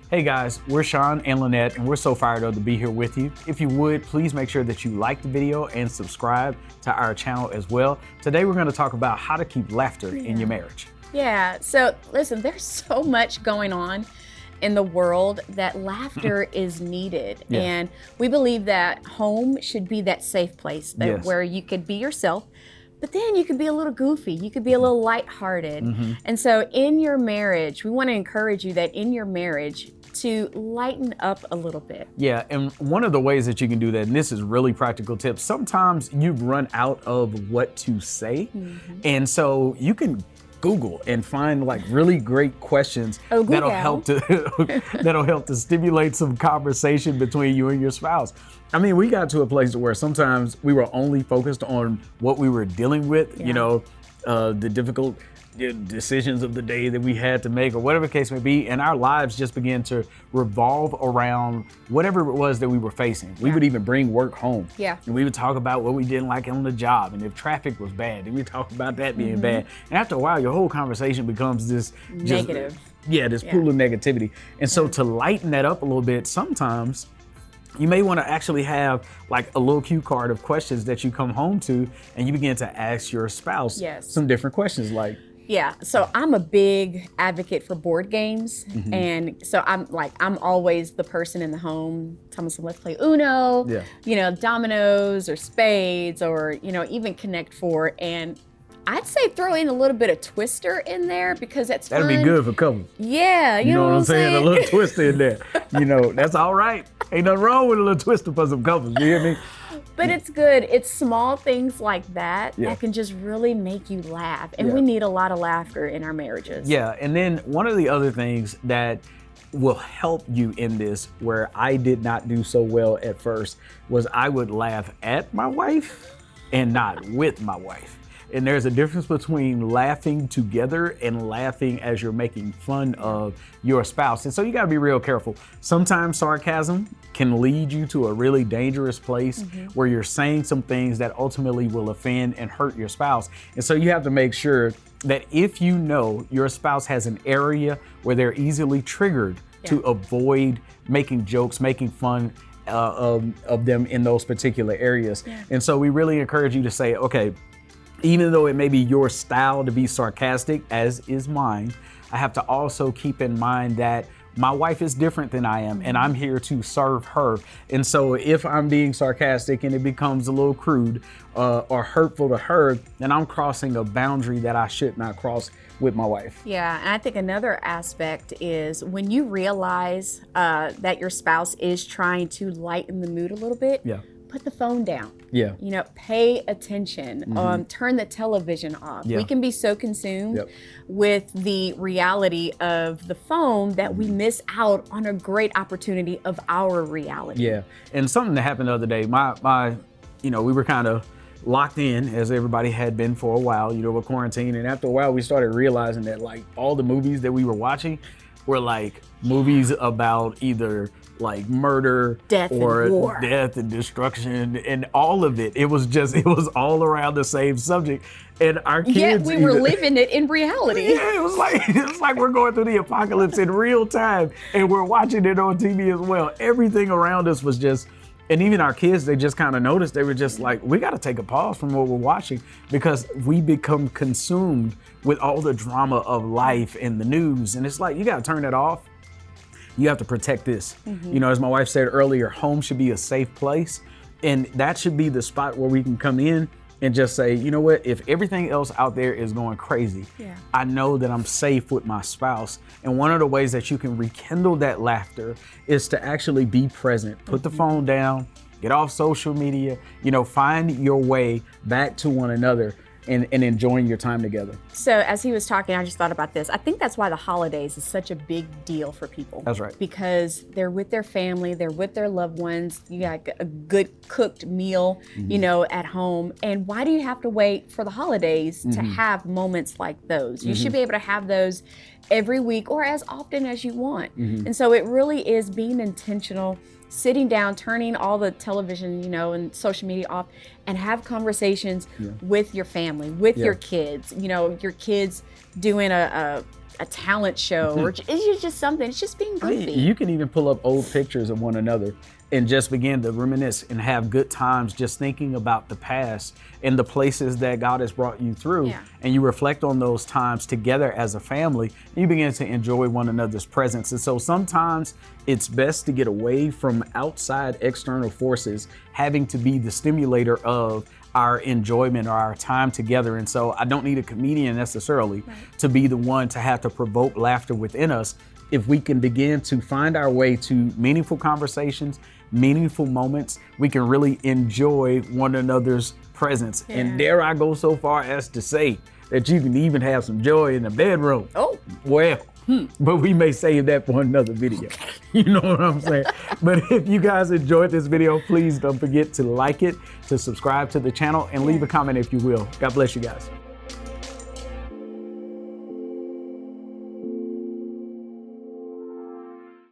Hey guys, we're Sean and Lanette, and we're so fired up to be here with you. If you would, please make sure that you like the video and subscribe to our channel as well. Today we're going to talk about how to keep laughter in your marriage. Yeah, so listen, there's so much going on in the world that laughter is needed. Yeah. And we believe that home should be that safe place that where you could be yourself, but then you could be a little goofy, you could be a little lighthearted. And so in your marriage, we want to encourage you that in your marriage to lighten up a little bit. Yeah, and one of the ways that you can do that, and this is really practical tips, sometimes you run out of what to say. And so you can Google and find like really great questions that'll help to stimulate some conversation between you and your spouse. I mean, we got to a place where sometimes we were only focused on what we were dealing with, you know, the difficult decisions of the day that we had to make or whatever the case may be, and our lives just began to revolve around whatever it was that we were facing. We would even bring work home, and we would talk about what we didn't like on the job, and if traffic was bad, then we talk about that being bad. And after a while, your whole conversation becomes this negative. This pool of negativity. And so to lighten that up a little bit, sometimes you may want to actually have like a little cue card of questions that you come home to, and you begin to ask your spouse some different questions like, so I'm a big advocate for board games. And so I'm always the person in the home telling someone, let's play Uno, you know, dominoes or spades or, you know, even Connect Four. And I'd say throw in a little bit of Twister in there because that's that'd fun. be good for couples. Yeah, you know what I'm saying? A little Twister in there. You know, that's all right. Ain't nothing wrong with a little Twister for some couples. You hear me? But it's good. It's small things like that that can just really make you laugh. And we need a lot of laughter in our marriages. Yeah, and then one of the other things that will help you in this, where I did not do so well at first, was I would laugh at my wife and not with my wife. And there's a difference between laughing together and laughing as you're making fun of your spouse. And so you gotta be real careful. Sometimes sarcasm can lead you to a really dangerous place where you're saying some things that ultimately will offend and hurt your spouse. And so you have to make sure that if you know your spouse has an area where they're easily triggered, to avoid making jokes, making fun of them in those particular areas. And so we really encourage you to say, okay, even though it may be your style to be sarcastic, as is mine, I have to also keep in mind that my wife is different than I am, and I'm here to serve her. And so if I'm being sarcastic and it becomes a little crude or hurtful to her, then I'm crossing a boundary that I should not cross with my wife. Yeah, and I think another aspect is when you realize that your spouse is trying to lighten the mood a little bit, put the phone down. You know, pay attention. Turn the television off. We can be so consumed with the reality of the phone that we miss out on a great opportunity of our reality. Yeah, and something that happened the other day, you know, we were kind of locked in, as everybody had been for a while, you know, with quarantine. And after a while, we started realizing that like all the movies that we were watching were like movies about either like murder, death and destruction, and all of it. It was all around the same subject. And our kids, we were living it in reality. Yeah, it was like we're going through the apocalypse in real time, and we're watching it on TV as well. Everything around us was just, and even our kids, they just kind of noticed. They were just like, we got to take a pause from what we're watching because we become consumed with all the drama of life and the news. And it's like, you got to turn that off. You have to protect this. You know, as my wife said earlier, home should be a safe place. And that should be the spot where we can come in and just say, you know what, if everything else out there is going crazy, I know that I'm safe with my spouse. And one of the ways that you can rekindle that laughter is to actually be present. Put the phone down, get off social media, you know, find your way back to one another and enjoying your time together. So as he was talking, I just thought about this. I think that's why the holidays is such a big deal for people. That's right. Because they're with their family, they're with their loved ones. You got a good cooked meal, you know, at home. And why do you have to wait for the holidays to have moments like those? You should be able to have those every week or as often as you want. And so it really is being intentional, sitting down, turning all the television, you know, and social media off, and have conversations with your family, with your kids. You know, your kids doing a a talent show, or it's just something. It's just being goofy. You can even pull up old pictures of one another and just begin to reminisce and have good times just thinking about the past and the places that God has brought you through. Yeah. And you reflect on those times together as a family, and you begin to enjoy one another's presence. And so sometimes it's best to get away from outside external forces having to be the stimulator of our enjoyment or our time together. And so I don't need a comedian necessarily to be the one to have to provoke laughter within us. If we can begin to find our way to meaningful conversations, meaningful moments, we can really enjoy one another's presence. Yeah. And dare I go so far as to say that you can even have some joy in the bedroom. Oh. Well, but we may save that for another video. You know what I'm saying? But if you guys enjoyed this video, please don't forget to like it, to subscribe to the channel, and leave a comment if you will. God bless you guys.